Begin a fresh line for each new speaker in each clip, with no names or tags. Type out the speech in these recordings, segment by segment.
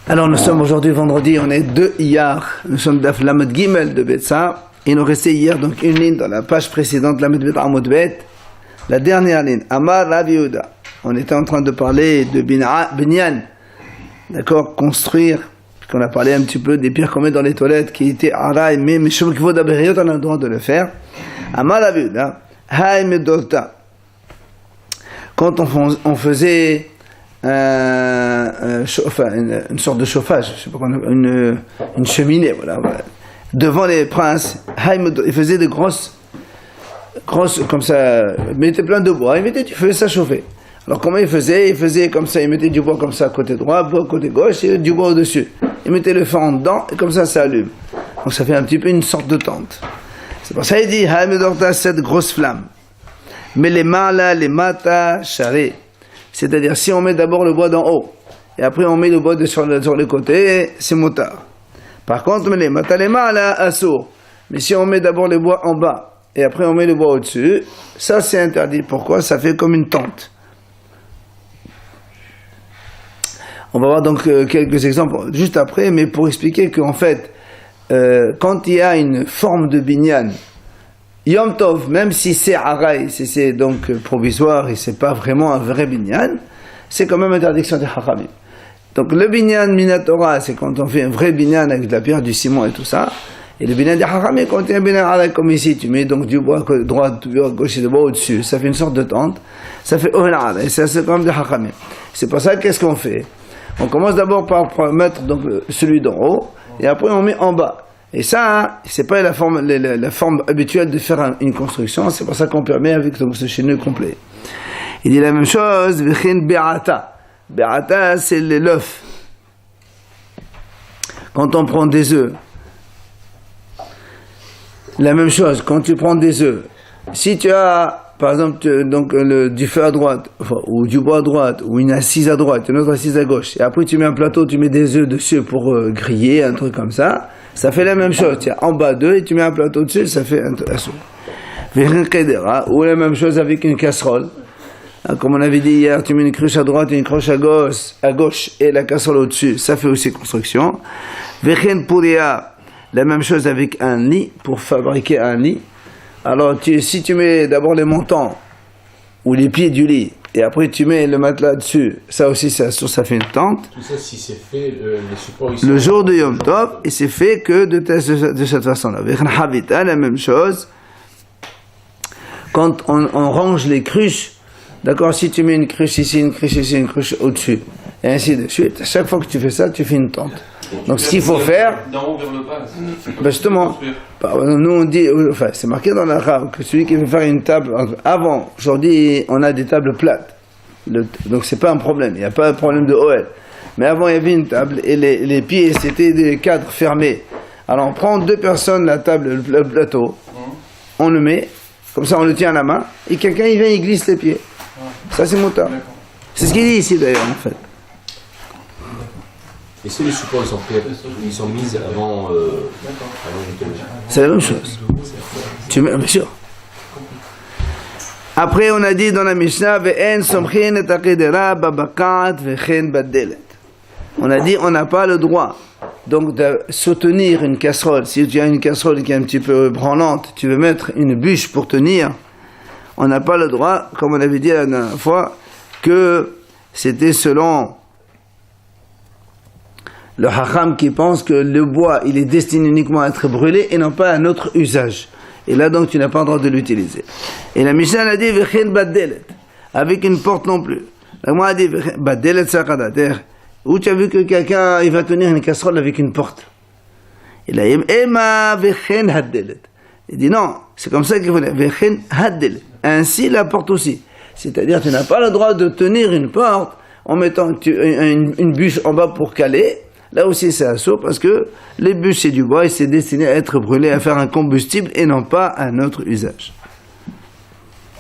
Alors nous sommes aujourd'hui vendredi, on est 2 Iyar, nous sommes d'Af Lamed Gimel de Betsa, et il nous restait hier donc une ligne dans la page précédente, Lamed Bet Amud Bet, la dernière ligne, Amar Rav Yehuda. On était en train de parler de Binyan, d'accord, construire, puisqu'on a parlé un petit peu des pierres qu'on met dans les toilettes, qui étaient Araï, mais Mishum Kivod Aberiyot, on a le droit de le faire. Amar Rav Yehuda, Haï Medolta. Quand on faisait une sorte de chauffage, je sais pas comment, une cheminée, voilà. Devant les princes, ils faisaient des grosses comme ça, ils mettaient plein de bois, ils mettaient du feu, ça chauffait. Alors comment ils faisaient? Ils faisaient comme ça, ils mettaient du bois comme ça côté droit, bois côté gauche et du bois au-dessus. Ils mettaient le feu en dedans et comme ça allume. Donc ça fait un petit peu une sorte de tente. C'est pour ça qu'il dit Haïmedorta, cette grosse flamme. Mais les mala, les mata, charé. C'est-à-dire, si on met d'abord le bois d'en haut, et après on met le bois sur les côtés, c'est motard. Par contre, les mata, les mala, assour. Mais si on met d'abord les bois en bas, et après on met le bois au-dessus, ça c'est interdit. Pourquoi? Ça fait comme une tente. On va voir donc quelques exemples juste après, mais pour expliquer qu'en fait, quand il y a une forme de binyan, Yom Tov, même si c'est Araï, si c'est donc provisoire et c'est pas vraiment un vrai binyan, c'est quand même interdiction des Hachamim. Donc le binyan minatora, c'est quand on fait un vrai binyan avec de la pierre, du ciment et tout ça. Et le binyan des Hachamim, quand il y a un binyan Araï comme ici, tu mets donc du bois droit, du bois gauche et du bois au-dessus, ça fait une sorte de tente, ça fait Ohel Araï, ça c'est comme des Hachamim. C'est pour ça qu'est-ce qu'on fait? On commence d'abord par mettre donc celui d'en haut, et après on met en bas. Et ça, c'est pas la forme habituelle de faire une construction, c'est pour ça qu'on permet avec donc, ce chenille complet. Il dit la même chose, v'chin be'ata. Be'ata, c'est l'œuf. Quand on prend des œufs, la même chose, quand tu prends des œufs, si tu as, par exemple, du feu à droite, ou du bois à droite, ou une assise à droite, une autre assise à gauche, et après tu mets un plateau, tu mets des œufs dessus pour griller, un truc comme ça, ça fait la même chose. Tu as en bas d'eux et tu mets un plateau dessus, ça fait un assaut. Ou la même chose avec une casserole. Comme on avait dit hier, tu mets une cruche à droite et une cruche à gauche et la casserole au-dessus, ça fait aussi construction. La même chose avec un lit, pour fabriquer un lit. Alors si tu mets d'abord les montants ou les pieds du lit, et après tu mets le matelas dessus, ça aussi ça fait une tente.
Tout ça, si c'est fait, les supports
le jour de Yom Tov, et c'est fait que de cette façon-là. Avec un Havita, la même chose. Quand on range les cruches, d'accord, si tu mets une cruche ici, une cruche ici, une cruche au-dessus, et ainsi de suite, à chaque fois que tu fais ça, tu fais une tente. Donc ce qu'il faut faire,
d'en haut vers le bas,
ben justement, nous on dit, enfin c'est marqué dans la Rav que celui qui veut faire une table, avant, aujourd'hui on a des tables plates, donc c'est pas un problème, il n'y a pas un problème de OL. Mais avant il y avait une table et les pieds c'était des cadres fermés. Alors on prend 2 personnes la table, le plateau, on le met, comme ça on le tient à la main, et quelqu'un il vient, il glisse les pieds. Ça c'est motard. C'est ce qu'il dit ici d'ailleurs en fait.
Et si les supports ils sont mis avant
c'est la même chose. Tu mets, bien sûr. Après on a dit dans la Mishnah on a dit on n'a pas le droit donc de soutenir une casserole. Si tu as une casserole qui est un petit peu branlante, tu veux mettre une bûche pour tenir, on n'a pas le droit, comme on avait dit la dernière fois, que c'était selon le hacham qui pense que le bois il est destiné uniquement à être brûlé et non pas à un autre usage. Et là donc tu n'as pas le droit de l'utiliser. Et la Mishnah a dit v'chen badelet, avec une porte non plus. La Gemara a dit badelet sakadater. Où tu as vu que quelqu'un il va tenir une casserole avec une porte? Il a dit ema v'chen hadelet. Il dit non, c'est comme ça qu'il faut dire v'chen hadelet. Ainsi la porte aussi. C'est-à-dire tu n'as pas le droit de tenir une porte en mettant une bûche en bas pour caler. Là aussi c'est assaut parce que les bûches c'est du bois et c'est destiné à être brûlé, à faire un combustible et non pas un autre usage.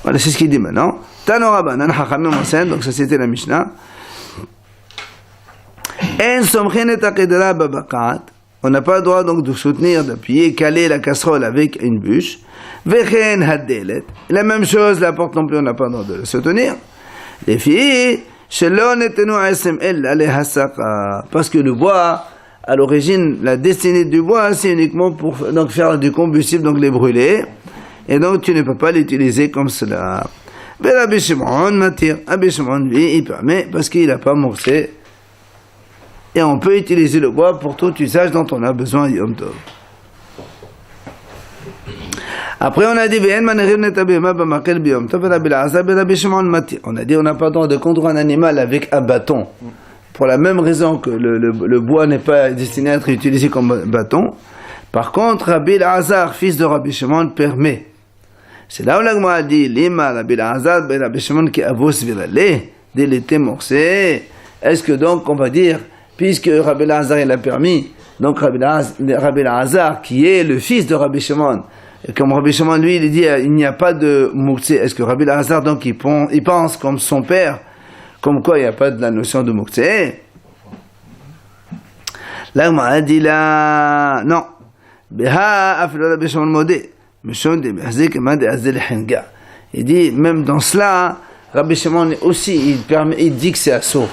Voilà, c'est ce qu'il dit maintenant. Tanorabanan hachamim enseigne, donc ça c'était la Mishnah. En somchen et akedra babakat. On n'a pas le droit donc de soutenir, d'appuyer, caler la casserole avec une bûche. Vechen hadelet. La même chose, la porte non plus, on n'a pas le droit de le soutenir. Les filles, Parce que le bois, à l'origine, la destinée du bois, c'est uniquement pour donc, faire du combustible, donc les brûler. Et donc tu ne peux pas l'utiliser comme cela. Mais Rabbi Shimon m'attire. Rabbi Shimon, lui, il permet parce qu'il n'a pas morcé. Et on peut utiliser le bois pour tout usage dont on a besoin Yom Tov. Après on a dit on a dit on n'a pas le droit de conduire un animal avec un bâton. Pour la même raison que le bois n'est pas destiné à être utilisé comme bâton. Par contre, Rabbi Elazar, fils de Rabbi Shimon, permet. C'est là où l'Agma a dit, Lima, Rabbi Elazar, Rabbi Shimon qui avos virale, dès était morcé. Est-ce que donc on va dire, puisque Rabbi Elazar il a permis, donc Rabbi Elazar qui est le fils de Rabbi Shimon, comme Rabbi Shimon lui il dit, il n'y a pas de mouktsé. Est-ce que Rabbi Elazar donc il pense comme son père, comme quoi il n'y a pas de la notion de mouktsé? L'Agma a dit là, non. Il dit, même dans cela, Rabbi Shimon aussi, il dit que c'est assourd.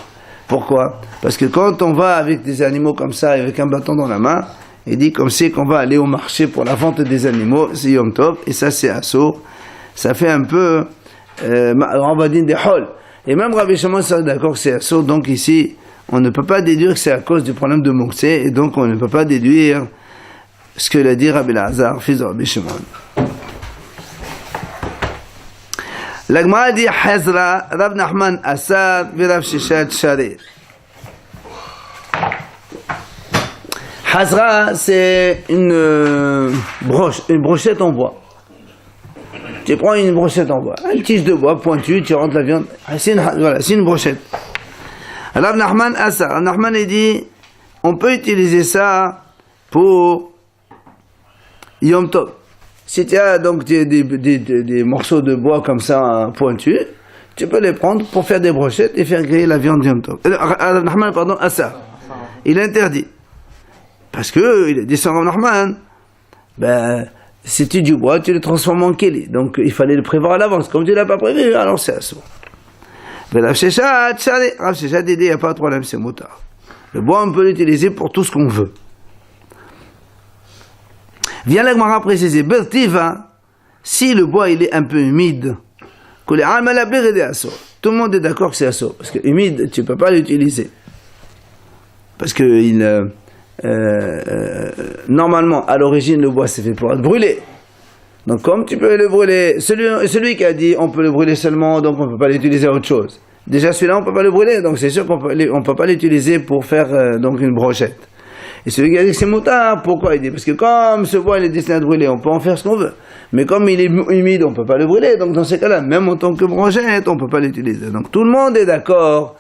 Pourquoi? Parce que quand on va avec des animaux comme ça, avec un bâton dans la main, il dit comme c'est qu'on va aller au marché pour la vente des animaux, c'est Yom Tov, et ça c'est assourd. Ça fait un peu, on va dire des hol. Et même Rabbi Shimon est d'accord que c'est assourd, donc ici, on ne peut pas déduire que c'est à cause du problème de Mouktsé, et donc on ne peut pas déduire ce que l'a dit Rabbi Elazar, fils de Rabbi Shimon. L'Agma dit Hazra, Rab Nachman Assad, Rav Shishat Sharir. Hazra, c'est une brochette en bois. Tu prends une brochette en bois, une tige de bois pointue, tu rentres la viande. C'est une brochette. Rab Nachman Assad, Rab Nachman il dit, on peut utiliser ça pour Yom Tov. Si tu as donc des morceaux de bois comme ça pointus, tu peux les prendre pour faire des brochettes et faire griller la viande Yom Tov. Nahman, pardon, Assa. Il interdit. Parce que il est descendant Nahman. Ben, si tu du bois, tu le transformes en keli. Donc il fallait le prévoir à l'avance. Comme tu ne l'as pas prévu, alors c'est assourd. Mais Rav Sheshat, il dit, il n'y a pas de problème, c'est moutard. Le bois, on peut l'utiliser pour tout ce qu'on veut. Vient l'Agmara préciser, Bertiva, si le bois il est un peu humide, tout le monde est d'accord que c'est assourd, parce que humide, tu ne peux pas l'utiliser. Parce que normalement, à l'origine, le bois c'est fait pour être brûlé. Donc comme tu peux le brûler, celui qui a dit on peut le brûler seulement, donc on ne peut pas l'utiliser à autre chose. Déjà celui-là on ne peut pas le brûler, donc c'est sûr qu'on ne peut pas l'utiliser pour faire donc une brochette. Et celui qui a dit que c'est moutard, pourquoi? Il dit parce que comme ce bois il est destiné à être brûlé, on peut en faire ce qu'on veut. Mais comme il est humide, on ne peut pas le brûler. Donc dans ces cas-là, même en tant que brochette, on ne peut pas l'utiliser. Donc tout le monde est d'accord.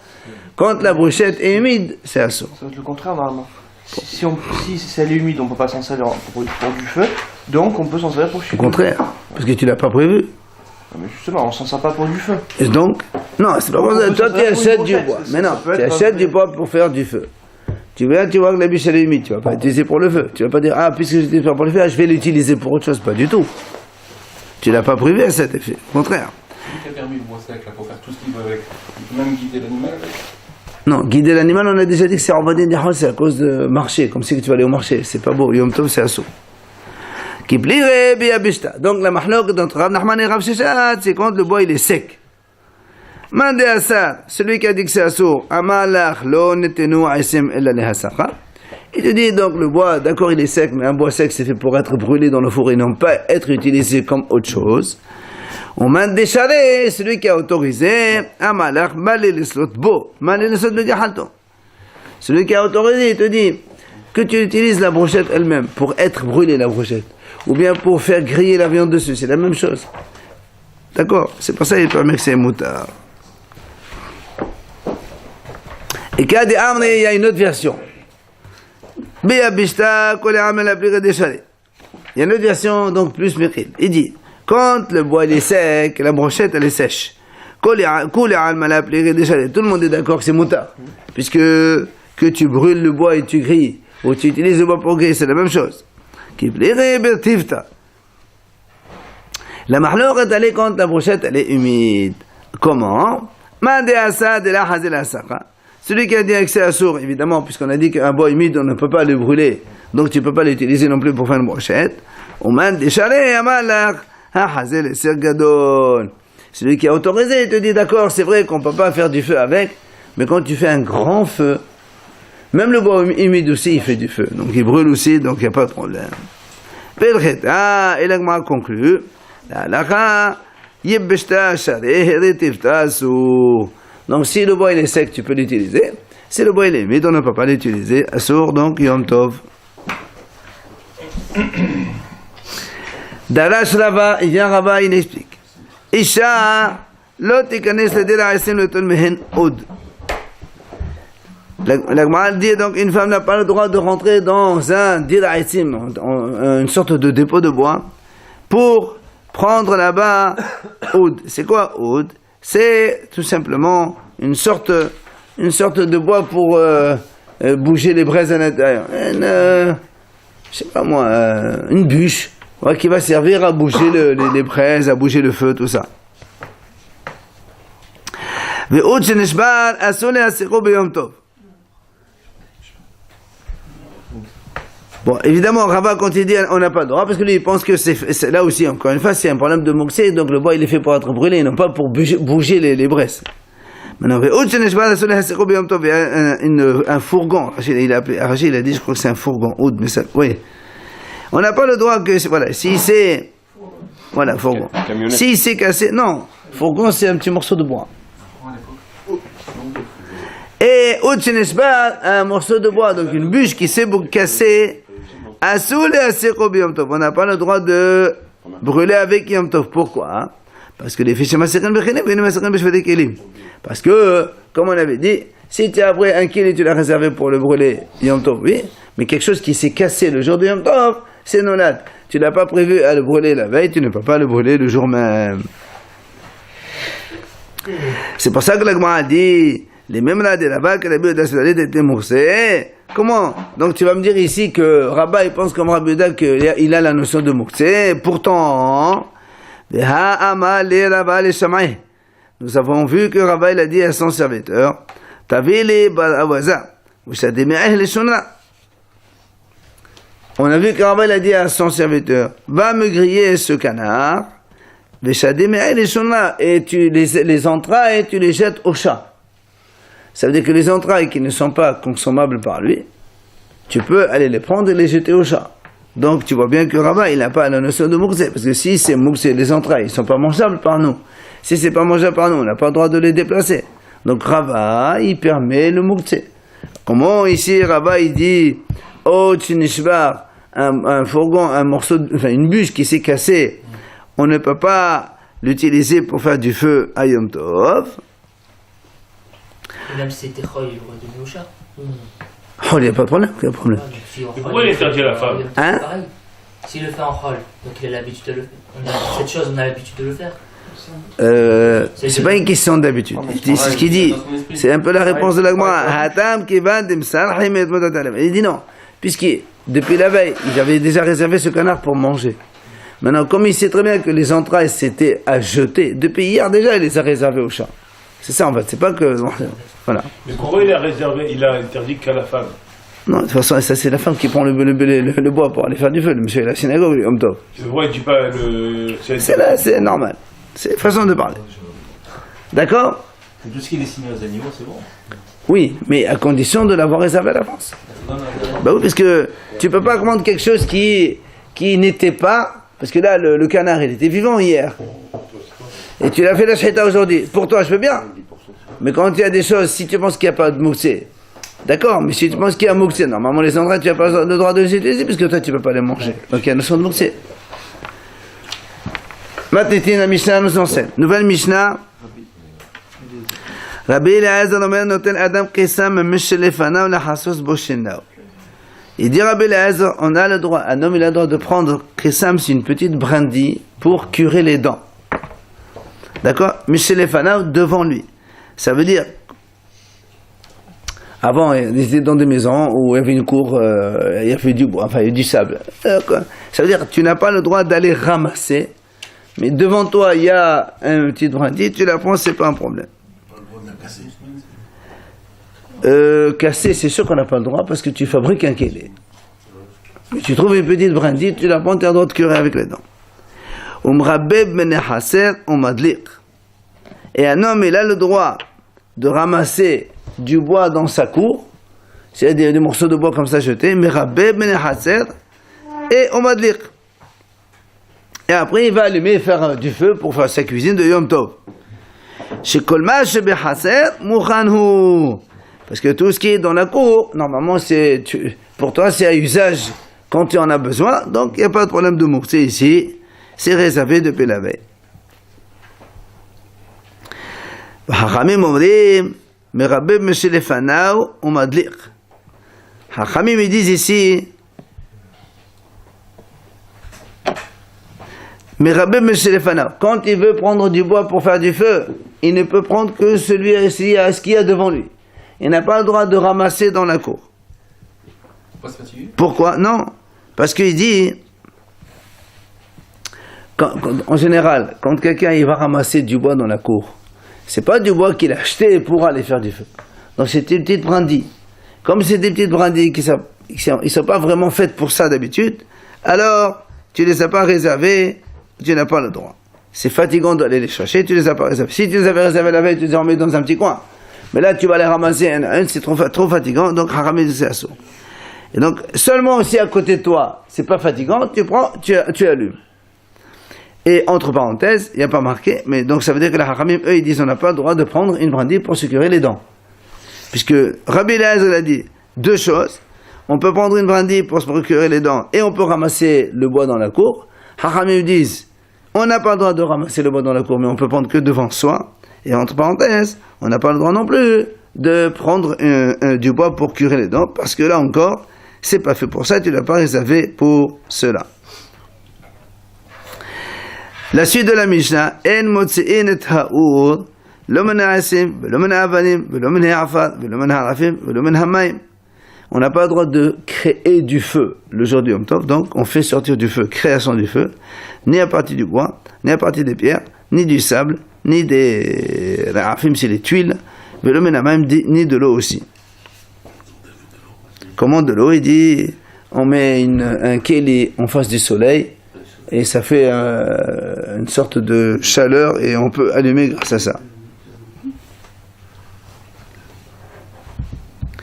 Quand la brochette est humide, c'est assourd.
Ça va être le contraire normalement. Si elle est humide, on ne peut pas s'en servir pour du feu. Donc on peut s'en servir pour
le contraire, parce que tu l'as pas prévu.
Mais justement, on ne s'en sert pas pour du feu.
Et donc, non, c'est pas pour ça. Toi tu achètes du bois. Mais non, tu achètes du bois pour faire du feu. Tu vois que la bûche elle est humide, tu vas pas l'utiliser pour le feu. Tu vas pas dire, ah, puisque j'ai l'utilise pour le feu, je vais l'utiliser pour autre chose. Pas du tout. Tu l'as pas prévu à cet effet. Au contraire.
Qui t'a permis le bois sec là, pour faire tout ce qu'il veut avec? Tu peux même guider l'animal avec?
Non, guider l'animal, on a déjà dit que c'est en bas des c'est à cause de marché, comme si tu vas aller au marché. C'est pas beau. Yom Tov, c'est assaut. Qui plierait biabishta. Donc la mahlok d'entre Rav Nachman et Rav Sheshat, c'est quand le bois il est sec. Mandé Assar, celui qui a dit que c'est assourd, Amalach lo netenu asim ella lehasacha. Il te dit donc le bois, d'accord il est sec, mais un bois sec c'est fait pour être brûlé dans le four et non pas être utilisé comme autre chose. On mandé charé, celui qui a autorisé, Amalach malé leslot bo, malé leslot begahalto. Celui qui a autorisé, il te dit que tu utilises la brochette elle-même pour être brûlée la brochette, ou bien pour faire griller la viande dessus, c'est la même chose. D'accord? C'est pour ça qu'il permet que c'est moutard. Et qu'il y a une autre version. Il y a une autre version, donc plus méchil. Il dit, quand le bois est sec, la brochette elle est sèche. Tout le monde est d'accord que c'est moutard. Puisque que tu brûles le bois et tu grilles, ou tu utilises le bois pour griller, c'est la même chose. La mahlok est allée quand la brochette elle est humide. Comment? Celui qui a dit que c'est assour, évidemment, puisqu'on a dit qu'un bois humide, on ne peut pas le brûler, donc tu ne peux pas l'utiliser non plus pour faire une brochette. Celui qui a autorisé, il te dit d'accord, c'est vrai qu'on ne peut pas faire du feu avec, mais quand tu fais un grand feu, même le bois humide aussi, il fait du feu, donc il brûle aussi, donc il n'y a pas de problème. Et l'agma conclut, donc si le bois il est sec, tu peux l'utiliser. Si le bois il est humide, on ne peut pas l'utiliser. Assour, donc Yom Tov. Darash Rava, il vient Rava, il explique. Isha, l'otikanes le diraïsim le ton mehen oud. La dit donc une femme n'a pas le droit de rentrer dans un diraïsim, une sorte de dépôt de bois, pour prendre là-bas oud. C'est quoi oud? C'est tout simplement une sorte de bois pour bouger les braises à l'intérieur. Je sais pas moi, une bûche qui va servir à bouger les braises, à bouger le feu, tout ça. Bon, évidemment, Rava, quand il dit on n'a pas le droit, parce que lui, il pense que c'est là aussi, encore une fois, c'est un problème de moukse, donc le bois, il est fait pour être brûlé, non pas pour bouger les braises. Maintenant, il y a un fourgon. Il a appelé, Rachid, il a dit, je crois que c'est un fourgon, oud, mais ça, oui. On n'a pas le droit que, voilà, si c'est, voilà, fourgon. Si c'est cassé, non, fourgon, c'est un petit morceau de bois. Et oud, un morceau de bois, donc une bûche qui s'est cassée. On n'a pas le droit de brûler avec Yom Tov. Pourquoi? Parce que les fichiers parce que, comme on avait dit, si tu as pris un kilo et tu l'as réservé pour le brûler Yom Tov, oui, mais quelque chose qui s'est cassé le jour de Yom Tov, c'est nonat. Tu n'as pas prévu à le brûler la veille, tu ne peux pas le brûler le jour même. C'est pour ça que la Gemara a dit les mêmes là de là-bas que la Rabbi Yehuda était moursé. Comment? Donc tu vas me dire ici que Rabba il pense comme Rabbi Yehuda qu'il a la notion de moursé. Pourtant, nous avons vu que Rabba il a dit à son serviteur, Tavili balawaza, on a vu que Rabba il a dit à son serviteur, va me griller ce canard, et tu les entrailles, tu les jettes au chat. Ça veut dire que les entrailles qui ne sont pas consommables par lui, tu peux aller les prendre et les jeter au chat. Donc tu vois bien que Rabba, il n'a pas la notion de mouksé, parce que si c'est mouksé, les entrailles, ils ne sont pas mangeables par nous. Si c'est pas mangeable par nous, on n'a pas le droit de les déplacer. Donc Rabba, il permet le mouksé. Comment ici Rabba, il dit, oh tchinishbar, un fourgon, un morceau, une bûche qui s'est cassée, on ne peut pas l'utiliser pour faire du feu à Yom Tov.
Et même si c'était Chol, il aurait donné au chat.
Oh, il n'y a pas de problème, il y a pas de problème.
Pourquoi il interdit à la femme?
Hein?
Pareil. S'il le fait en Chol, donc il a l'habitude de le faire. Cette chose, on a l'habitude de le faire.
C'est pas une question d'habitude. C'est ce qu'il dit. C'est un peu la réponse de la Gemara. Il dit non. Puisque depuis la veille, il avait déjà réservé ce canard pour manger. Maintenant, comme il sait très bien que les entrailles c'était à jeter, depuis hier déjà, il les a réservés au chat. C'est ça en fait, c'est pas que... Voilà.
Mais pourquoi il a réservé, il a interdit qu'à la femme?
Non, de toute façon, ça c'est la femme qui prend le bois pour aller faire du feu. Le monsieur est à la synagogue, lui, homme tov.
Pourquoi il dit pas le...
C'est là, c'est normal. C'est façon de parler. D'accord?
Tout ce qui est destiné aux animaux, c'est bon.
Oui, mais à condition de l'avoir réservé à l'avance. Bah oui, parce que tu peux pas commander quelque chose qui n'était pas... Parce que là, le canard, il était vivant hier. Et tu l'as fait la shaita aujourd'hui. Pour toi, je peux bien. Mais quand il y a des choses, si tu penses qu'il n'y a pas de mouksé, d'accord, mais si tu penses qu'il y a un mouksé, normalement les entrailles, tu n'as pas le droit de les utiliser, parce que toi, tu ne peux pas les manger. Donc il y a une notion de mouksé. Maintenant, la Mishnah nous enseigne. Nouvelle Mishnah. Rabbi Eliezer Omer noten Adam Kesam Meshelefanav Lachasos Boshenao. Il dit Rabbi Eliezer, on a le droit, un homme il a le droit de prendre Kesam, c'est une petite brindille, pour curer les dents. D'accord? Meshelefanav devant lui. Ça veut dire, avant, ils étaient dans des maisons où il y avait une cour, il y avait du bois, enfin il y avait du sable. Ça veut dire, tu n'as pas le droit d'aller ramasser, mais devant toi, il y a un petit brindille, tu la prends, c'est pas un problème. Casser, c'est sûr qu'on n'a pas le droit parce que tu fabriques un kélé. Mais tu trouves une petite brindille, tu la prends, tu as le droit de curer avec les dents. Et un homme, il a le droit de ramasser du bois dans sa cour, c'est-à-dire des morceaux de bois comme ça jetés, et omadliq. Et après, il va allumer et faire du feu pour faire sa cuisine de Yom Tov. Parce que tout ce qui est dans la cour, normalement, pour toi, c'est à usage quand tu en as besoin, donc il n'y a pas de problème de mourser ici, c'est réservé depuis la veille. Hachamim omrim, merabeb meshelefanav umadliq. Hachamim ils disent ici, merabeb meshelefanav. Quand il veut prendre du bois pour faire du feu, il ne peut prendre que celui-ci à ce qu'il y a devant lui. Il n'a pas le droit de ramasser dans la cour.
Pourquoi se fatiguer?
Pourquoi? Non, parce qu'il dit, en général, quand quelqu'un il va ramasser du bois dans la cour, c'est pas du bois qu'il a acheté pour aller faire du feu. Donc c'est une petite brindille. Comme c'est des petites brindilles qui ne sont pas vraiment faites pour ça d'habitude, alors tu les as pas réservées, tu n'as pas le droit. C'est fatigant d'aller les chercher, tu les as pas réservées. Si tu les avais réservées la veille, tu les as remis dans un petit coin. Mais là, tu vas les ramasser un à un, c'est trop fatigant, donc haramé c'est assaut. Et donc, seulement si à côté de toi, c'est pas fatigant, tu prends, tu allumes. Et entre parenthèses, il n'y a pas marqué, mais donc ça veut dire que les haramim, eux, ils disent on n'a pas le droit de prendre une brindille pour se curer les dents. Puisque Rabbi Eliezer a dit deux choses. On peut prendre une brindille pour se procurer les dents et on peut ramasser le bois dans la cour. Haramim disent on n'a pas le droit de ramasser le bois dans la cour, mais on peut prendre que devant soi. Et entre parenthèses, on n'a pas le droit non plus de prendre du bois pour curer les dents, parce que là encore, c'est pas fait pour ça, tu ne l'as pas réservé pour cela. La suite de la Mishnah, En motzi'in et ha'ur, lo min ha'asim, lo min ha'avanim, lo min ha'afat, lo min ha'arafim, lo min ha'mayim. On n'a pas le droit de créer du feu le jour du Yom Tov, donc on fait sortir du feu, création du feu, ni à partir du bois, ni à partir des pierres, ni du sable, ni des ra'afim, c'est les tuiles, lo min ha'mayim, ni de l'eau aussi. Comment de l'eau? Il dit, on met un kéli en face du soleil, et ça fait une sorte de chaleur, et on peut allumer grâce à ça.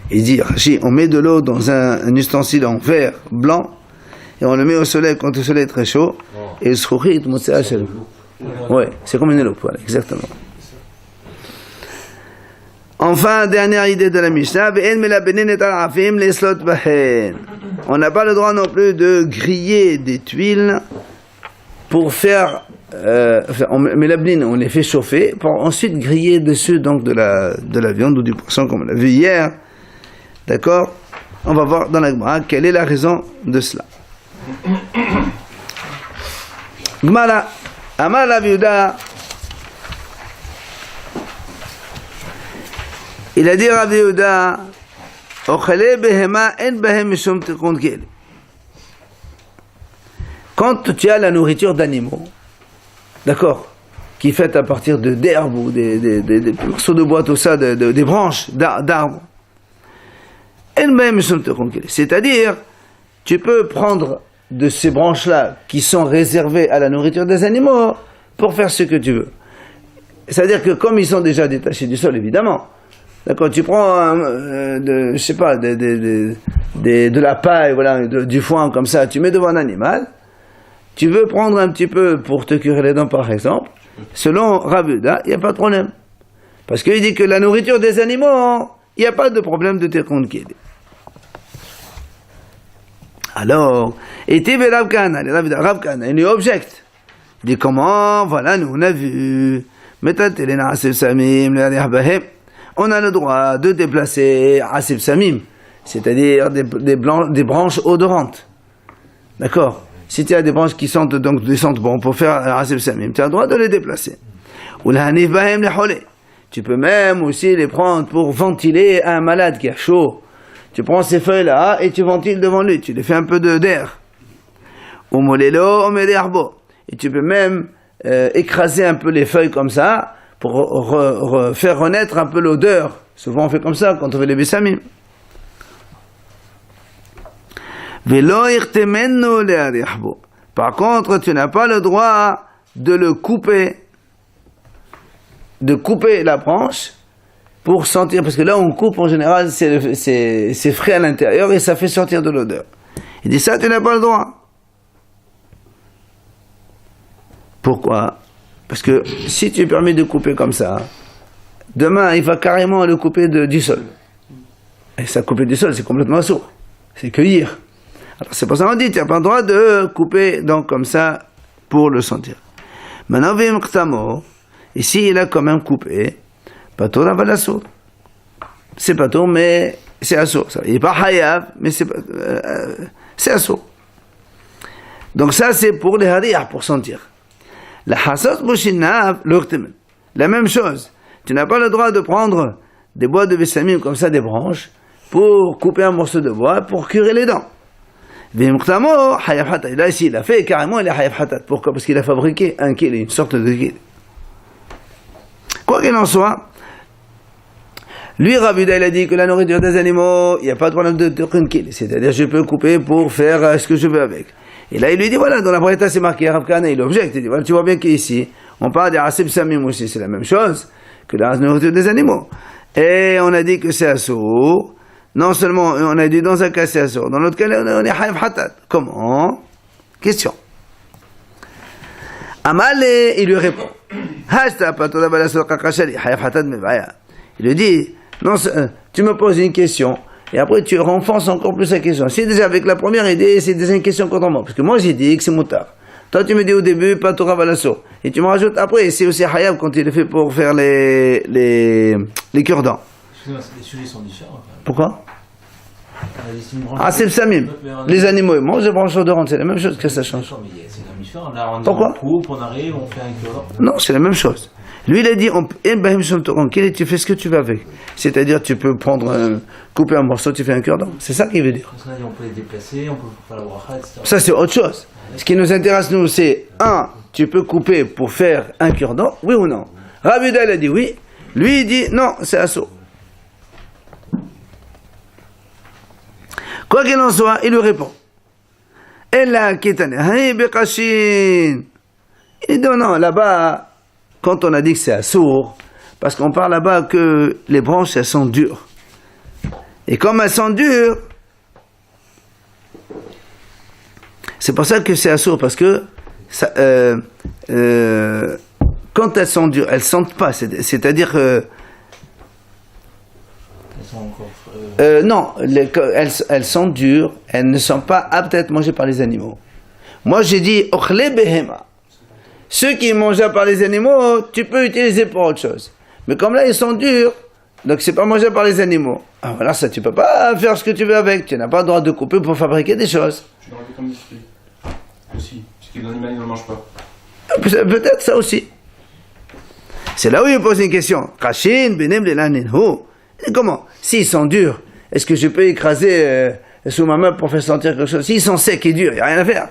Il dit, Rashi, on met de l'eau dans un ustensile en verre blanc, et on le met au soleil quand le soleil est très chaud, et le schourit, ouais, c'est comme une eau, voilà, exactement. Enfin, dernière idée de la Mishnah, on n'a pas le droit non plus de griller des tuiles pour faire, mais la bline, on les fait chauffer pour ensuite griller dessus donc de la viande ou du poisson comme on l'a vu hier. D'accord? On va voir dans la Gemara quelle est la raison de cela. Gemara, Amar Rav Yehuda, il a dit Rav Yehuda, Ochele behema en behem mishum tikkun keli. Quand tu as la nourriture d'animaux, d'accord, qui est faite à partir d'herbes ou des morceaux de bois, tout ça, des branches d'arbres, c'est-à-dire, tu peux prendre de ces branches-là qui sont réservées à la nourriture des animaux pour faire ce que tu veux. C'est-à-dire que comme ils sont déjà détachés du sol, évidemment, d'accord, tu prends, je sais pas, de la paille, voilà, du foin comme ça, tu mets devant un animal. Tu veux prendre un petit peu pour te curer les dents, par exemple, selon Rav Yehuda, il n'y a pas de problème. Parce qu'il dit que la nourriture des animaux, il n'y a pas de problème de tikkun keli. Alors, et Tivé Rav Kahana, il lui objecte. Il dit comment, voilà, nous on a vu, on a le droit de déplacer Asif Samim, c'est-à-dire des branches odorantes. D'accord? Si tu as des branches qui sentent, donc des sentent bon pour faire Asif Samim, tu as le droit de les déplacer. Tu peux même aussi les prendre pour ventiler un malade qui a chaud. Tu prends ces feuilles-là et tu ventiles devant lui, tu les fais un peu d'air. Et tu peux même écraser un peu les feuilles comme ça pour faire renaître un peu l'odeur. Souvent on fait comme ça quand on fait les bessamim. Par contre, tu n'as pas le droit de le couper, de couper la branche pour sentir, parce que là on coupe en général, c'est frais à l'intérieur et ça fait sortir de l'odeur. Il dit ça, tu n'as pas le droit. Pourquoi? Parce que si tu permets de couper comme ça, demain il va carrément le couper du sol. Et ça, couper du sol, c'est complètement sourd. C'est cueillir. Alors c'est pour ça qu'on dit, tu n'as pas le droit de couper donc comme ça pour le sentir. Maintenant, vim ktamo, ici il a quand même coupé, pato la balassour. C'est pato, mais c'est assour. Il n'est pas hayav, mais c'est assour. Donc ça c'est pour les hariyah, pour sentir. La hassas bouchinav, l'urtemen. La même chose. Tu n'as pas le droit de prendre des bois de bessamim comme ça, des branches, pour couper un morceau de bois, pour curer les dents. Là, ici, il a fait carrément, il a hayaf hatat. Pourquoi? Parce qu'il a fabriqué un kil, une sorte de kil. Quoi qu'il en soit, lui, Rav Yehuda, il a dit que la nourriture des animaux, il n'y a pas de problème de kil. C'est-à-dire, je peux couper pour faire ce que je veux avec. Et là, il lui dit, voilà, dans la Braïta, c'est marqué, Rav Kahana, il objecte. Il dit, voilà, tu vois bien qu'ici, on parle des asib samim aussi, c'est la même chose que la nourriture des animaux. Et on a dit que c'est assour. Non seulement, on a dit dans un cas c'est assour, dans l'autre cas, on est hayaf hatat. Comment? Question. Amale, il lui répond. Il lui dit, non, tu me poses une question, et après tu renforces encore plus la question. Si déjà avec la première idée, c'est déjà une question contre moi, parce que moi j'ai dit que c'est moutard. Toi tu me dis au début, pas Torah Balasso. Et tu me rajoutes après, c'est aussi hayab quand il est fait pour faire les cure-dents.
Excusez-moi, les sujets sont différents.
Pourquoi? Ah, c'est le samim. Les animaux, ils mangent des branches odorantes, c'est la même chose que ça change.
Mais c'est quand même différent. Là, on
Pourquoi?
coupe, on arrive, on fait un cure.
Non, c'est la même chose. Lui, il a dit, tu fais ce que tu veux avec. C'est-à-dire, tu peux prendre, couper un morceau, tu fais un cure-dent. C'est ça qu'il veut dire.
On peut les déplacer, on peut faire la bracha, etc.
Ça, c'est autre chose. Ce qui nous intéresse, nous, c'est, tu peux couper pour faire un cure-dent, oui ou non? Rav Yehuda, il a dit oui. Lui, il dit, non, c'est assaut. Quoi qu'il en soit, il lui répond. Ella kitane, hani bekashin. Il dit non, là-bas, quand on a dit que c'est assour, parce qu'on parle là-bas que les branches, elles sont dures. Et comme elles sont dures, c'est pour ça que c'est assour, parce que ça, quand elles sont dures, elles ne sentent pas, c'est-à-dire que non, elles sont dures, elles ne sont pas aptes à être mangées par les animaux. Moi j'ai dit, ochle behema. Ceux qui mangent par les animaux, tu peux utiliser pour autre chose. Mais comme là ils sont durs, donc c'est pas mangé par les animaux. Ah voilà, ça tu peux pas faire ce que tu veux avec. Tu n'as pas le droit de couper pour fabriquer des choses.
Je l'aurais vu comme ici. Aussi, parce que l'animal il ne le mange pas.
Peut-être ça aussi. C'est là où il pose une question. Kashin benem lelanenhu. Comment? S'ils sont durs, est-ce que je peux écraser sous ma main pour faire sentir quelque chose? S'ils sont secs et durs, il n'y a rien à faire.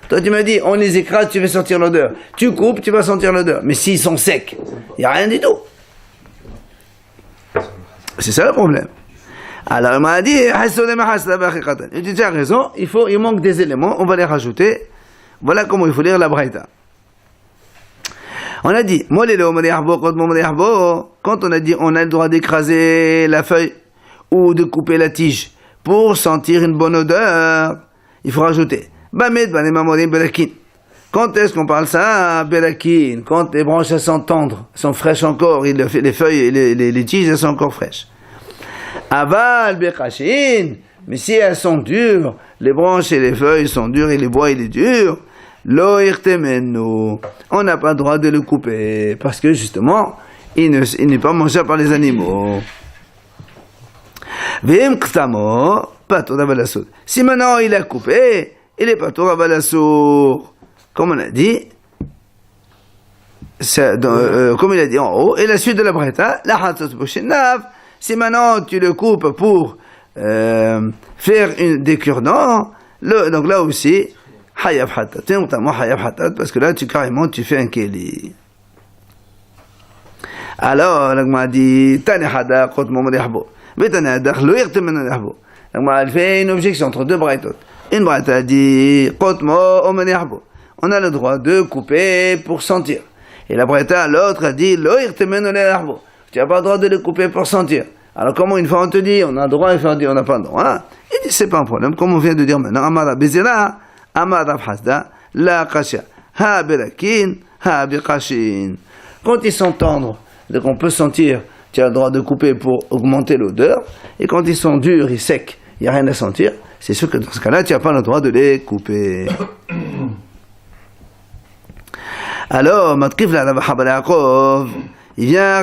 Toi tu m'as dit, on les écrase, tu fais sentir l'odeur. Tu coupes, tu vas sentir l'odeur. Mais s'ils sont secs, il n'y a rien du tout. C'est ça le problème. Alors il m'a dit, il dit, tu as raison, il manque des éléments, on va les rajouter. Voilà comment il faut lire la Braïta. On a dit, quand on a dit on a le droit d'écraser la feuille ou de couper la tige pour sentir une bonne odeur, il faut rajouter. Quand est-ce qu'on parle ça? Belakin, quand les branches elles sont tendres, sont fraîches encore, les feuilles et les tiges elles sont encore fraîches. Aval bekashin, mais si elles sont dures, les branches et les feuilles sont dures et les bois il est dur, lo irtemenu, on n'a pas le droit de le couper parce que justement il n'est pas mangé par les animaux. Vim ktamo, pas tout d'abalasour. Si maintenant il a coupé, il est pas tout d'abalasour. Comme on a dit, comme il a dit en haut, et la suite de la Braïta, la hatzot b'shinav, si maintenant tu le coupes pour faire des cure-dents, donc là aussi, hayab hatat, notamment hayab hatat, parce que là carrément tu fais un keli. Alors, la Gemara dit, Tani hada qotmo merihbo. Mais Tani hada lo yirtemen merihbo. La Gemara elle fait une objection entre deux braïtot. Une braïta dit, qotmo o merihbo. On a le droit de couper pour sentir. Et la braïta, l'autre a dit, lo yirtemen merihbo. Tu n'as pas le droit de le couper pour sentir. Alors comment une fois on te dit, on a le droit, une fois on dit, on n'a pas le droit. Hein? Il dit, c'est pas un problème, comme on vient de dire maintenant. Amara bezera, amara hasda, la kasha. Ha berakin, ha bekashin. Quand ils sont tendres, donc on peut sentir, tu as le droit de couper pour augmenter l'odeur, et quand ils sont durs et secs, il n'y a rien à sentir, c'est sûr que dans ce cas-là, tu n'as pas le droit de les couper. Alors, Matkif la Rabbi Haba Yaakov, il vient à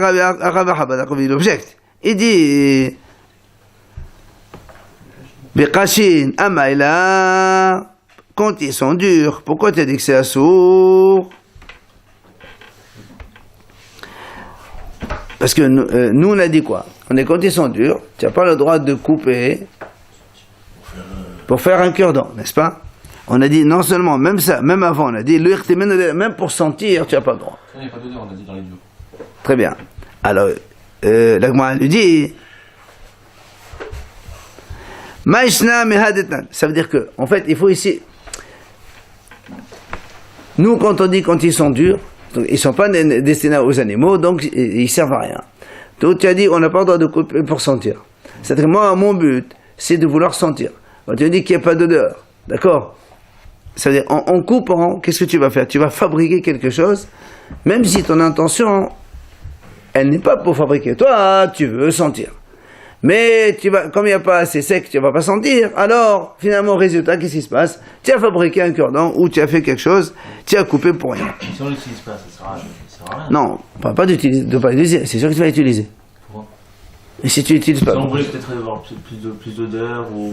Rabbi Haba Yaakov, il objecte. Il dit, Bekashin, Amaïla, quand ils sont durs, pourquoi tu as dit que c'est assourd? Parce que nous, on a dit quoi? On est quand ils sont durs, tu n'as pas le droit de couper pour faire un cure-dent, n'est-ce pas? On a dit non seulement, même ça, même avant, on a dit, même pour sentir, tu n'as pas le droit.
Il n'y a pas d'odeur, on a dit dans les durs.
Très bien. Alors, la Gemara lui dit, Maïshna mehadetnan. Ça veut dire que, en fait, il faut ici. Nous, quand on dit quand ils sont durs, donc, ils ne sont pas destinés aux animaux, donc ils ne servent à rien. Donc tu as dit, on n'a pas le droit de couper pour sentir. C'est-à-dire, moi, mon but, c'est de vouloir sentir. Donc, tu as dit qu'il n'y a pas d'odeur. D'accord? C'est-à-dire, en coupant, qu'est-ce que tu vas faire? Tu vas fabriquer quelque chose, même si ton intention, elle n'est pas pour fabriquer. Toi, tu veux sentir. Mais tu vas, comme il n'y a pas assez sec, tu ne vas pas sentir. Alors, finalement, résultat, qu'est-ce qui se passe? Tu as fabriqué un cure-dent ou tu as fait quelque chose, tu as coupé pour rien.
Si on l'utilise pas, ça sert à rien.
Non, pas d'utiliser, de pas l'utiliser. C'est sûr que tu vas l'utiliser.
Pourquoi?
Et si tu l'utilises pas,
Si on voulait peut-être avoir plus d'odeur ou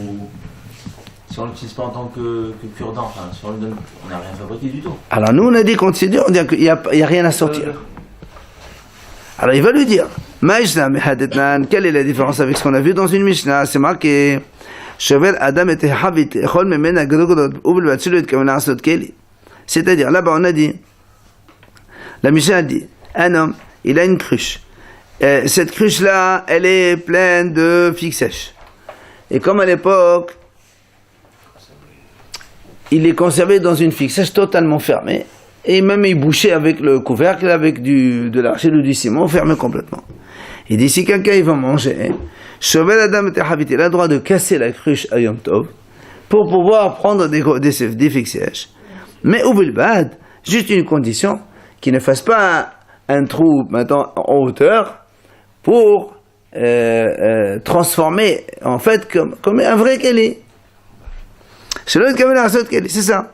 si on l'utilise pas en tant que cure-dent, enfin, si on le donne, on n'a rien fabriqué du tout.
alors nous on a dit qu'on c'est dur, on dit qu'il n'y a rien à sortir. Alors il va lui dire, Maïshna mehadetnan, quelle est la différence avec ce qu'on a vu dans une Mishnah? C'est marqué, Shevel Adam et Habit, Echol Memena Grodot, Ubel Batsulut, Kamena Asot Keli. C'est-à-dire, là-bas on a dit, la Mishnah a dit, un homme, il a une cruche. Cette cruche-là, elle est pleine de figues sèches. Et comme à l'époque, il est conservé dans une figue sèche totalement fermée, et même il bouchait avec le couvercle, avec de l'argile ou du ciment, fermé complètement. Il dit, si quelqu'un il va manger, Chevel Adam et Habit, il a le droit de casser la cruche à Yom Tov, pour pouvoir prendre des figues sèches. Mais Ubelbad, juste une condition, qu'il ne fasse pas un trou maintenant en hauteur, pour transformer en fait comme un vrai keli. C'est l'autre keli, c'est ça.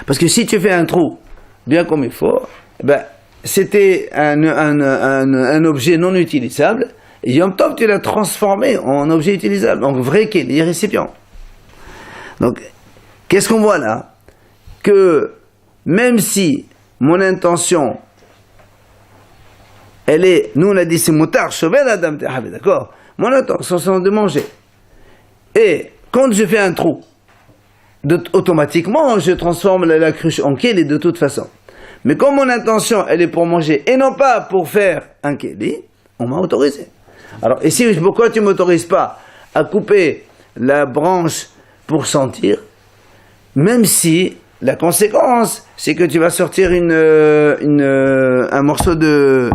Parce que si tu fais un trou bien comme il faut, ben, c'était un objet non utilisable, et Yom Tov tu l'as transformé en objet utilisable, donc vrai keli, récipient. Donc, qu'est-ce qu'on voit là? Que même si mon intention elle est, nous on a dit c'est moutar, chevel adam tehavé, d'accord? Mon intention c'est de manger. Et quand je fais un trou, automatiquement je transforme la cruche en keli de toute façon. Mais comme mon intention elle est pour manger et non pas pour faire un keli, on m'a autorisé. Alors ici, pourquoi tu ne m'autorises pas à couper la branche pour sentir, même si la conséquence, c'est que tu vas sortir un morceau de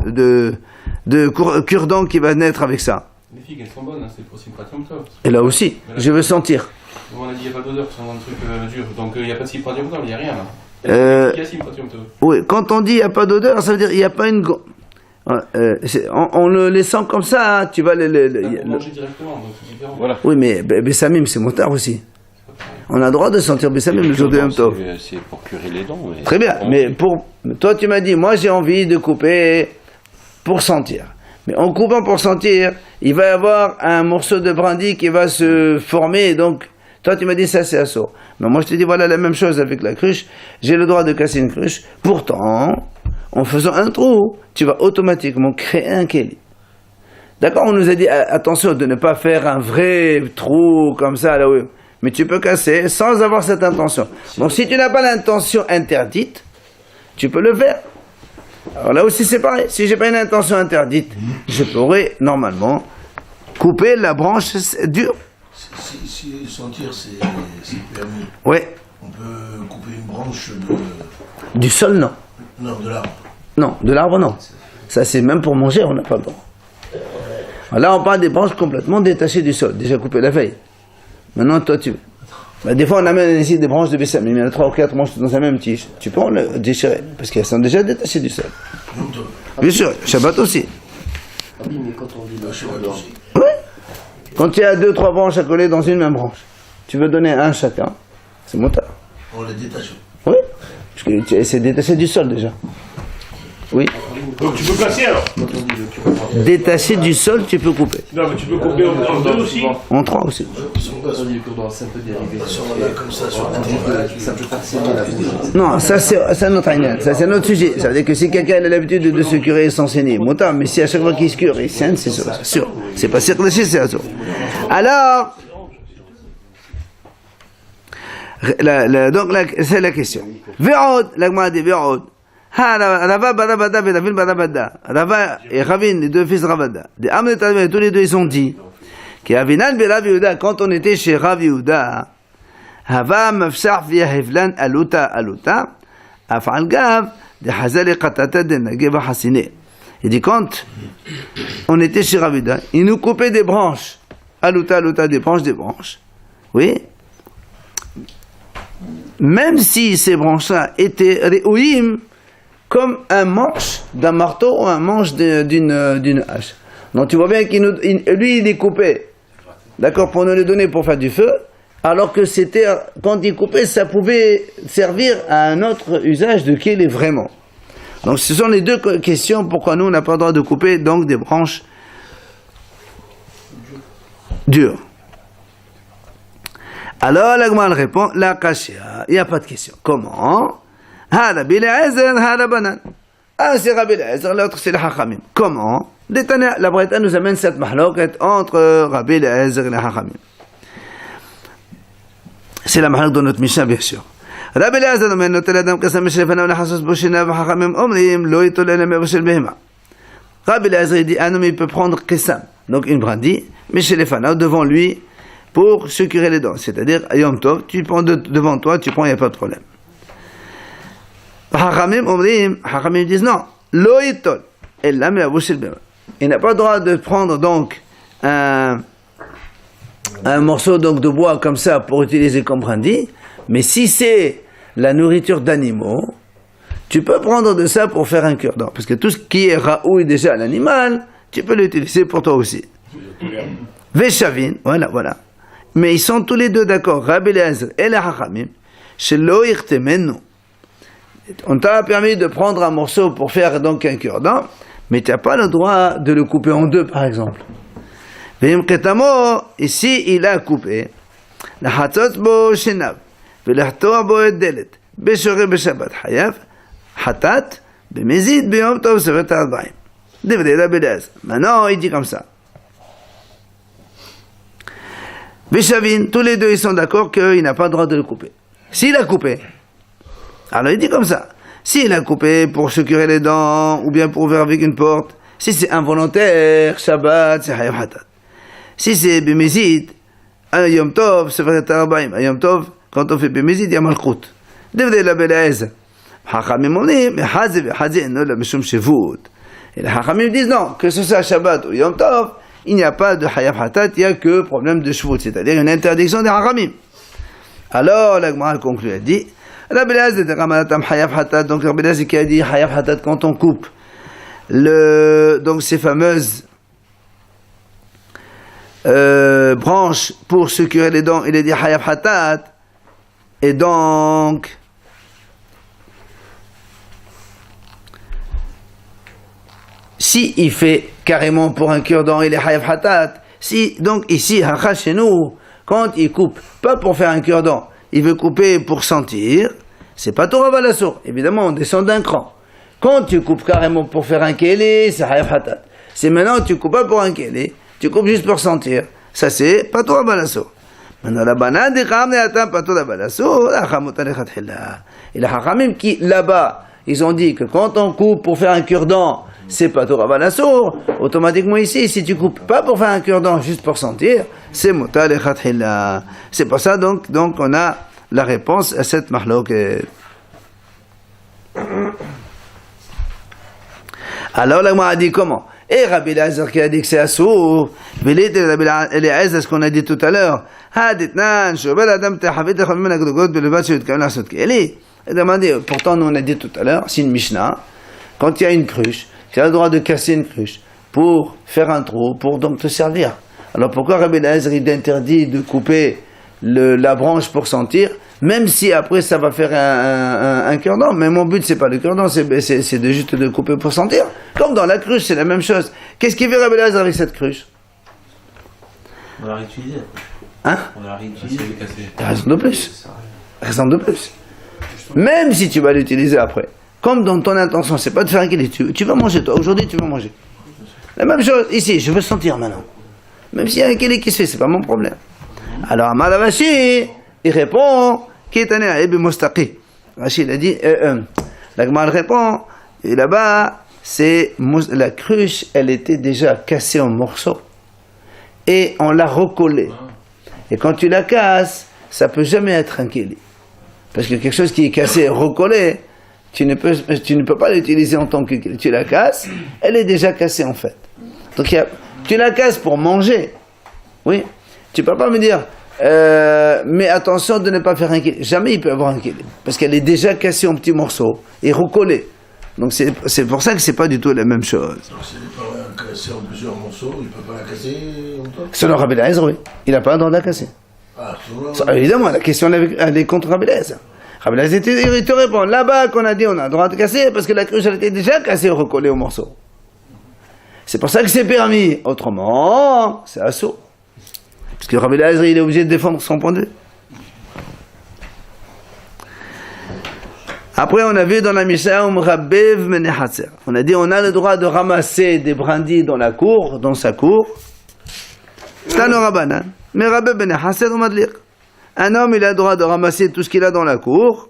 cure-dent qui va naître avec ça.
Les figues, elles sont bonnes, hein, c'est pour Simpratium Tov.
Et là aussi, je veux sentir.
On a dit qu'il n'y a pas d'odeur, c'est un truc dur. Donc il n'y a pas de Simpratium Tov, il n'y a rien là. Il y a Simpratium Tov.
Oui, quand on dit il n'y a pas d'odeur, ça veut dire qu'il n'y a pas une... on le laissant comme ça, tu vas
On manger directement, donc c'est différent. Voilà.
Oui, mais Bessamim, c'est motard aussi. On a le droit de sentir Bessamim le jour de Yom Tov.
C'est pour curer les dents. Mais
très bien, mais toi tu m'as dit, moi j'ai envie de couper pour sentir. Mais en coupant pour sentir, il va y avoir un morceau de brindille qui va se former, donc toi tu m'as dit ça c'est assaut. Mais moi je te dis voilà la même chose avec la cruche, j'ai le droit de casser une cruche, pourtant, en faisant un trou, tu vas automatiquement créer un keli. D'accord, on nous a dit attention de ne pas faire un vrai trou comme ça là oui. Mais tu peux casser sans avoir cette intention. Donc si tu n'as pas l'intention interdite, tu peux le faire. Alors là aussi c'est pareil, si j'ai pas une intention interdite, je pourrais normalement couper la branche dure.
Si sentir c'est permis,
Ouais,
on peut couper une branche
du sol non.
de l'arbre.
Non, de l'arbre non. Ça c'est même pour manger, on n'a pas le droit. Là on parle des branches complètement détachées du sol, déjà coupées la veille. Maintenant toi tu veux. Bah, des fois on amène ici des branches de Bessam, mais il y en a 3 ou 4 branches dans la même tige. Tu peux en le déchirer, parce qu'elles sont déjà détachées du sol. Bien sûr, Shabbat aussi.
Le Shabbat aussi.
Oui. Quand il y a 2-3 branches à coller dans une même branche, tu veux donner un chacun, c'est motard.
On les détache.
Oui, parce que c'est détaché du sol déjà. Oui.
Donc tu peux casser alors.
Détaché du sol, tu peux couper.
Non, mais tu peux couper en 2 aussi.
En 3 aussi.
Si on est comme ça sur la terre, ça peut passer dans la bouche.
Non, ça c'est un autre aïnal, ça c'est un autre sujet. Ça veut dire que si quelqu'un a l'habitude de se curer et s'enseigner, motard, mais si à chaque fois qu'il se cure, il saigne, c'est sûr. C'est pas sûr que c'est sûr. Alors, donc c'est la question. Ve'od, l'agma dit ve'od. Rava Barabada et Ravin Barabada. Rava et Ravin, les deux fils de Ravada. Tous les deux ils ont dit que Avinan be Rav Yehuda, quand on était chez Rav Yehuda, Hava mafsach via Hevlan aluta afal gav de Hazali Qatata de Nageva Hassine. Il dit quand on était chez Rav Yehuda, il nous coupait des branches, aluta, des branches. Oui. Même si ces branches-là étaient réouïm, comme un manche d'un marteau ou un manche d'une hache. Donc tu vois bien lui il est coupé, d'accord, pour nous les donner pour faire du feu, alors que c'était, quand il coupait, ça pouvait servir à un autre usage de qui il est vraiment. Donc ce sont les deux questions pourquoi nous on n'a pas le droit de couper donc des branches dures. Alors l'Agmal répond, la kashia, il n'y a pas de question. Comment? Rabbi Eliezer, Banan. Ah, c'est Rabbi Eliezer, l'autre c'est le Hachamim. Comment? La Braïta nous amène cette mahloket entre Rabbi Eliezer et le Hachamim. C'est la mahlok de notre Mishnah, bien sûr. Rabbi Eliezer nous noté l'adam kasam mishlefanav l'chassos boshina v'Hachamim omrim lo yitol elem b'shel behema. Rabbi Eliezer dit, un homme il peut prendre kasam, donc une brindille, mishlefanav devant lui pour se curer les dents. C'est-à-dire, Yom Tov, tu prends devant toi, tu prends, il n'y a pas de problème. Hachamim disent non, lo yitol, il n'a pas le droit de prendre donc un morceau donc de bois comme ça pour utiliser comme brindille, mais si c'est la nourriture d'animaux, tu peux prendre de ça pour faire un cure-dent, parce que tout ce qui est raoui déjà à l'animal, tu peux l'utiliser pour toi aussi. Veshavin, voilà. Mais ils sont tous les deux d'accord, Rabbi Eliezer et les Hachamim, chez lo yirtemenu. On t'a permis de prendre un morceau pour faire donc un cure-dent, mais tu n'as pas le droit de le couper en deux, par exemple. Ici, il a coupé. La hatzot bo shenav, velachtor bo edelet, beshore beshabbat hayav, hatat, bemezid, beyom tov sevet arba'im. Devre Rabbi Eliezer. Maintenant, il dit comme ça. Beshavin, tous les deux, ils sont d'accord qu'il n'a pas le droit de le couper. S'il a coupé, alors il dit comme ça, s'il a coupé pour se curer les dents, ou bien pour ouvrir avec une porte, si c'est involontaire, Shabbat, c'est Hayav Hatat. Si c'est Bemezid, un Yom Tov, c'est vrai Tarba'im, un Yom Tov, quand on fait Bemezid, il y a Malchut. Devez la Belaez. Hachamim omnim, mais Hazé, non, la Meshum Shevut. Et les Hachamim disent non, que ce soit Shabbat ou Yom Tov, il n'y a pas de Hayav Hatat, il n'y a que problème de Shevut, c'est-à-dire une interdiction des Hachamim. Alors, la Gemara conclut, elle dit, Rabbi Eliezer de Ramadatam Hayav Hatat, donc Rabbi Eliezer qui a dit Hayav Hatat quand on coupe donc ces fameuses branches pour se curer les dents, il a dit Hayav Hatat, et donc si il fait carrément pour un cure-dent, il est Hayav Hatat. Si donc ici, Hacha chez nous, quand il coupe, pas pour faire un cure-dent, il veut couper pour sentir, c'est pas Torah Balassour. Évidemment, on descend d'un cran. Quand tu coupes carrément pour faire un kélé, c'est Hayav Hatat. C'est maintenant, tu coupes pas pour un kélé, tu coupes juste pour sentir. Ça, c'est pas Torah Balassour. Maintenant, la banane, pas Torah Balassour, la Chamot Alechatchila. Et la Hachamim qui, là-bas, ils ont dit que quand on coupe pour faire un cure-dent, c'est pas Torah Balasour, automatiquement ici, si tu coupes pas pour faire un cure-dent, juste pour sentir, c'est Mutar Lechatchila. C'est pour ça donc on a la réponse à cette mahloket. Alors la a dit comment? Et Rabbi Eliezer qui a dit que c'est assour, Rabbi Eliezer, ce qu'on a dit tout à l'heure, pourtant nous on a dit tout à l'heure, c'est une Mishnah, quand il y a une cruche, tu as le droit de casser une cruche pour faire un trou, pour donc te servir. Alors pourquoi Rabbi Eliezer il interdit de couper la branche pour sentir, même si après ça va faire un cure-dent? Mais mon but c'est pas le cure-dent, c'est de juste de couper pour sentir. Comme dans la cruche, c'est la même chose. Qu'est-ce qu'il fait Rabbi Eliezer avec cette cruche?
On va la réutiliser.
Hein?
On va la réutiliser.
Raison de plus. Raison de plus. Même si tu vas l'utiliser après, comme dans ton intention, c'est pas de faire un kili, tu vas manger toi. Aujourd'hui, tu vas manger. La même chose ici, je veux sentir maintenant. Même s'il y a un kili qui se fait, c'est pas mon problème. Alors, Amar Ravashi, il répond, Kitane Aïb Mostaqi. Rachid a dit, la Gemara répond, et là-bas, la cruche, elle était déjà cassée en morceaux. Et on l'a recollée. Et quand tu la casses, ça peut jamais être un kili. Parce que quelque chose qui est cassé et recollé, tu ne peux pas l'utiliser en tant que kili. Tu la casses, elle est déjà cassée en fait. Donc tu la casses pour manger. Oui. Tu ne peux pas me dire, mais attention de ne pas faire un kili. Jamais il peut avoir un kili. Parce qu'elle est déjà cassée en petits morceaux et recollée. Donc c'est pour ça que c'est pas du tout la même chose.
Donc s'il n'est pas cassé en plusieurs morceaux, il ne peut pas la casser longtemps.
Selon Rabbi Eliezer, oui. Il n'a pas le droit de la casser.
Ah,
Évidemment, la question elle est contre Rabbi Eliezer. Rabbi Eliezer, il te répond, là-bas qu'on a dit on a le droit de casser parce que la cruche elle était déjà cassée et recollée aux morceaux. C'est pour ça que c'est permis. Autrement, c'est assaut. Parce que Rabbi Eliezer, il est obligé de défendre son point de vue. Après, on a vu dans la Mishnah, on a dit on a le droit de ramasser des brindilles dans la cour, dans sa cour. Tano Rabbanan. Mais Rabbi Ben Hasser ou Madlir. Un homme, il a le droit de ramasser tout ce qu'il a dans la cour,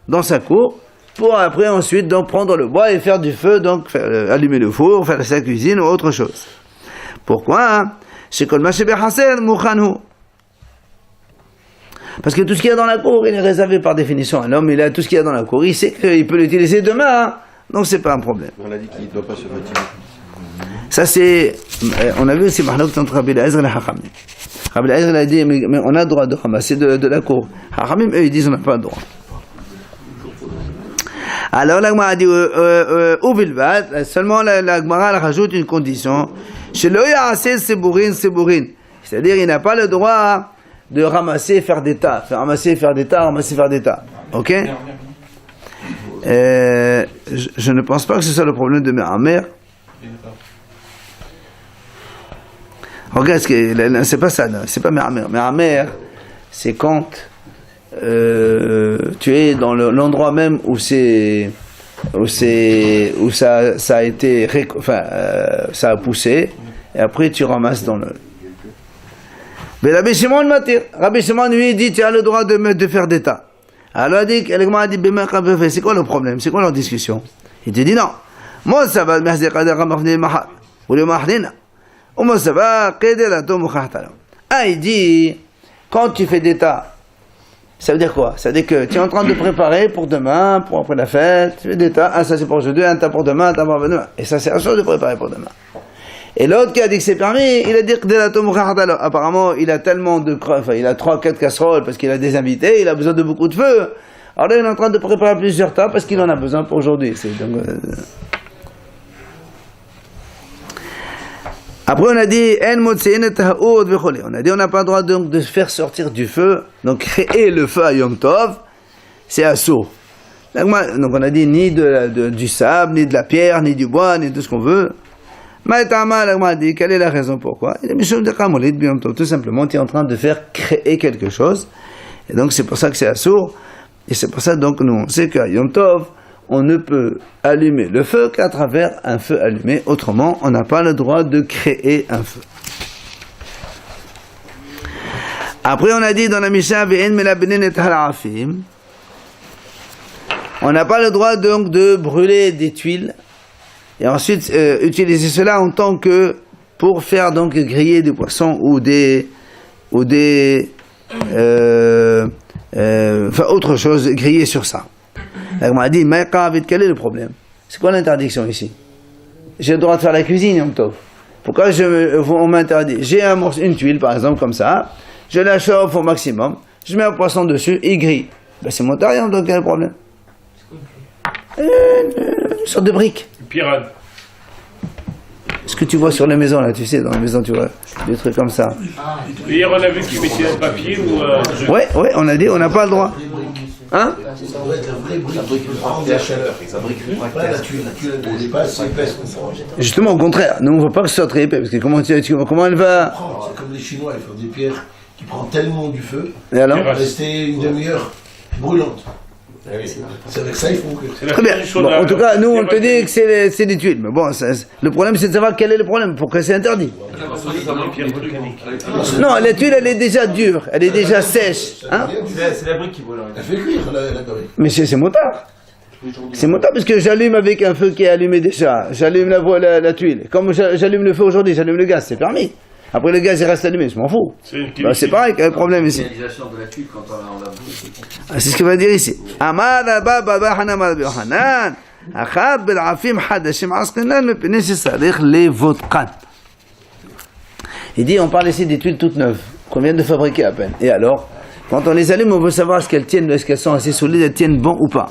dans sa cour, pour après ensuite donc prendre le bois et faire du feu, donc allumer le four, faire sa cuisine ou autre chose. Pourquoi? C'est comme Mashebe Hasser Mouchanou. Parce que tout ce qu'il y a dans la cour, il est réservé par définition. Un homme, il a tout ce qu'il y a dans la cour, il sait qu'il peut l'utiliser demain, hein. Donc c'est pas un problème.
On a dit qu'il ne doit pas se fatiguer.
Ça c'est, on a vu aussi Mahlok entre Rabbi Eliezer et les Hachamim. Rabbi Eliezer a dit, mais on a le droit de ramasser de la cour. Hachamim, eux, ils disent on n'a pas le droit. Alors la Gemara a dit, Ubilvat, seulement la Gemara rajoute une condition. Chez le Ya'aseh Sebourin. C'est-à-dire, il n'a pas le droit de ramasser, faire des tas. Ramasser, faire des tas. Ok? Je ne pense pas que ce soit le problème de Me'amer. Regarde, c'est pas ça, c'est pas Me'amer. Me'amer, c'est quand tu es dans l'endroit même où ça a été, ça a poussé, et après tu ramasses dans le. Mais Rabbi Shimon Matir, Rabbi Shimon lui dit tu as le droit de faire des tas. Alors il dit, c'est quoi le problème, c'est quoi leur discussion? Il te dit non. Moi ça va, il dit, quand tu fais des tas, ça veut dire quoi? Ça veut dire que tu es en train de préparer pour demain, pour après la fête, tu fais des tas, ça c'est pour aujourd'hui, un tas pour demain, un tas pour demain. Et ça c'est la chose de préparer pour demain. Et l'autre qui a dit que c'est permis, il a dit que apparemment il a tellement de il a 3-4 casseroles parce qu'il a des invités, il a besoin de beaucoup de feu. Alors là il est en train de préparer plusieurs tas parce qu'il en a besoin pour aujourd'hui. Après on a dit on a dit on n'a pas le droit donc de faire sortir du feu, donc créer le feu à Yom Tov, c'est assourd. Donc on a dit ni du sable, ni de la pierre, ni du bois, ni de ce qu'on veut. Maïtama dit quelle est la raison pourquoi? Il dit tout simplement tu es en train de faire créer quelque chose, et donc c'est pour ça que c'est assourd, et c'est pour ça donc nous on sait qu'à Yom Tov on ne peut allumer le feu qu'à travers un feu allumé. Autrement, on n'a pas le droit de créer un feu. Après, on a dit dans la Mishnah, On n'a pas le droit donc de brûler des tuiles et ensuite utiliser cela en tant que pour faire donc griller du poisson ou enfin autre chose, griller sur ça. On m'a dit, mais quel est le problème? C'est quoi l'interdiction ici? J'ai le droit de faire la cuisine, Yom Tov. Pourquoi on m'interdit? J'ai une tuile par exemple comme ça, je la chauffe au maximum, je mets un poisson dessus, il grille. Ben, c'est montarien, donc quel est le problème? Une sorte de brique.
Pirate.
Ce que tu vois sur les maisons, là, tu sais, dans les maisons, tu vois, des trucs comme ça.
Hier, on a vu qu'ils mettaient un papier ou...
Ouais, on a dit, on n'a pas le droit. Hein?
Ça doit être un vrai brique qui prend de la chaleur. Pas la tuile elle n'est pas assez épaisse qu'on prend.
Justement, au contraire, nous, on ne veut pas que ce soit très épais, parce que comment elle va...
C'est comme les Chinois, ils font des pierres qui prennent tellement du feu,
Et alors?
rester une demi-heure brûlante. C'est avec ça, ils font que...
Très bien. Bon, en tout cas, nous, on te dit que c'est des tuiles. Mais bon, le problème, c'est de savoir quel est le problème. Pourquoi c'est interdit? Non, la tuile, elle est déjà dure. Elle est déjà sèche. Hein?
C'est la brique qui brûle.
Elle fait cuire la brique.
Mais c'est motard. C'est motard parce que j'allume avec un feu qui est allumé déjà. J'allume la tuile. Comme j'allume le feu aujourd'hui, j'allume le gaz, c'est permis. Après le gaz il reste allumé, je m'en fous. C'est pareil, quel est le problème ici?
de la tuile quand on la brûle.
C'est ce qu'il va dire ici. Amar Baba Bahana Mal Yohanan, Achad Belafim Hadashim Asqinan, le pénis c'est les vodkan. Il dit, on parle ici des tuiles toutes neuves, qu'on vient de fabriquer à peine. Et alors, quand on les allume, on veut savoir est-ce qu'elles tiennent, est-ce qu'elles sont assez solides, elles tiennent bon ou pas.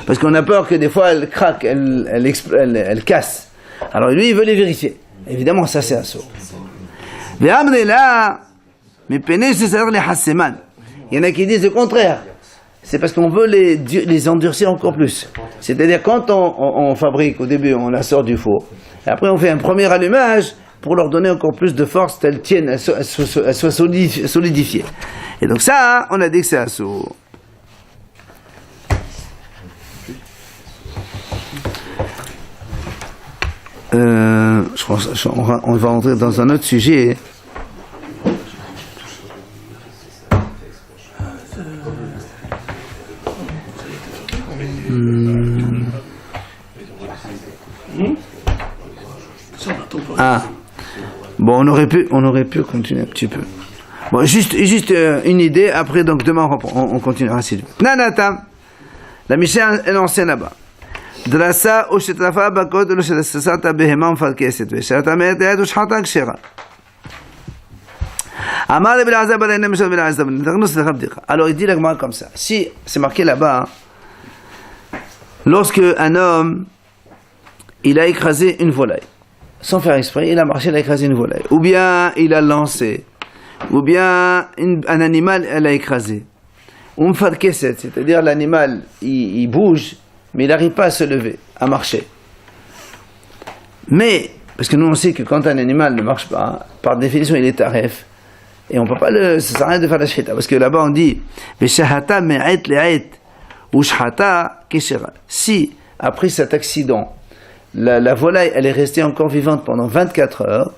Parce qu'on a peur que des fois elles craquent, elles cassent. Alors lui, il veut les vérifier. Évidemment, ça c'est un saut. Il y en a qui disent le contraire. C'est parce qu'on veut les endurcir encore plus. C'est-à-dire quand on fabrique, au début on la sort du four, et après on fait un premier allumage pour leur donner encore plus de force, qu'elles tiennent, elles soient solidifiées. Et donc ça, on a dit que c'est un saut. Je pense on va entrer dans un autre sujet. Ah, bon, on aurait pu continuer un petit peu. Bon, juste une idée. Après, donc demain on continuera. Nanata, la Mishnah elle enseigne là-bas. Drasa ou shetrafa bakot ou shetrasata behemam falkeset vesharata me'et ou shhata kshera. Amar ibn Azab ben Mishal ben Azab ben. Alors il dit la Gemara comme ça. Si c'est marqué là-bas, lorsque un homme il a écrasé une volaille, sans faire exprès, il a marché, il a écrasé une volaille, ou bien il a lancé, ou bien un animal elle a écrasé. Falkeset, c'est-à-dire l'animal il bouge. Mais il n'arrive pas à se lever, à marcher. Mais, parce que nous on sait que quand un animal ne marche pas, par définition il est taref, et on ne peut pas ça sert à rien de faire la shhita, parce que là-bas on dit, Veshahata me'et le'et, ou shhata keshera. Si, après cet accident, la volaille elle est restée encore vivante pendant 24 heures,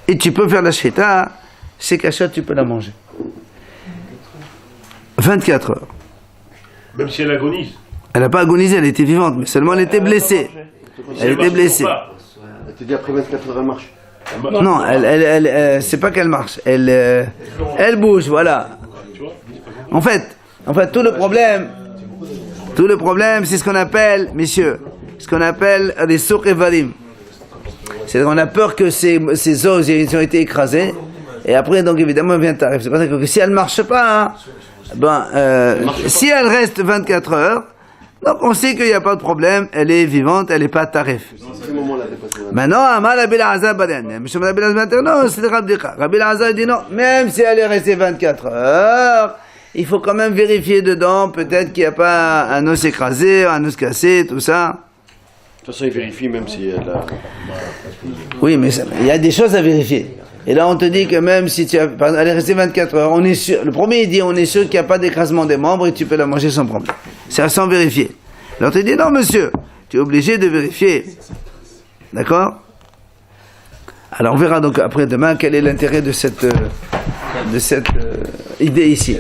et tu peux faire la shhita, c'est kasha, tu peux la manger. 24 heures.
Même si elle agonise.
Elle n'a pas agonisé, elle était vivante, mais seulement elle était blessée. Elle était blessée.
Elle te dit après 24 heures elle marche.
Non, c'est pas qu'elle marche, elle bouge, voilà. En fait, tout le problème, c'est ce qu'on appelle, messieurs, des souk evadim. C'est-à-dire qu'on a peur que ces os ils ont été écrasés, et après, donc évidemment, elle vient t'arriver. C'est pour ça que si elle ne marche pas, si elle reste 24 heures, donc on sait qu'il n'y a pas de problème, elle est vivante, elle n'est pas tarif. Maintenant, Amar Rabbi Elazar non, c'est Rabbi Elazar dit non, même si elle est restée 24 heures, il faut quand même vérifier dedans, peut-être qu'il n'y a pas un os écrasé, un os cassé, tout ça.
De toute façon, il vérifie même si elle a...
Oui, mais il y a des choses à vérifier. Et là, on te dit que même si elle est restée 24 heures, on est sûr, le premier dit, on est sûr qu'il n'y a pas d'écrasement des membres et tu peux la manger sans problème. C'est sans vérifier. Alors, on te dit, non, monsieur, tu es obligé de vérifier. D'accord? Alors, on verra donc après demain quel est l'intérêt de cette idée ici.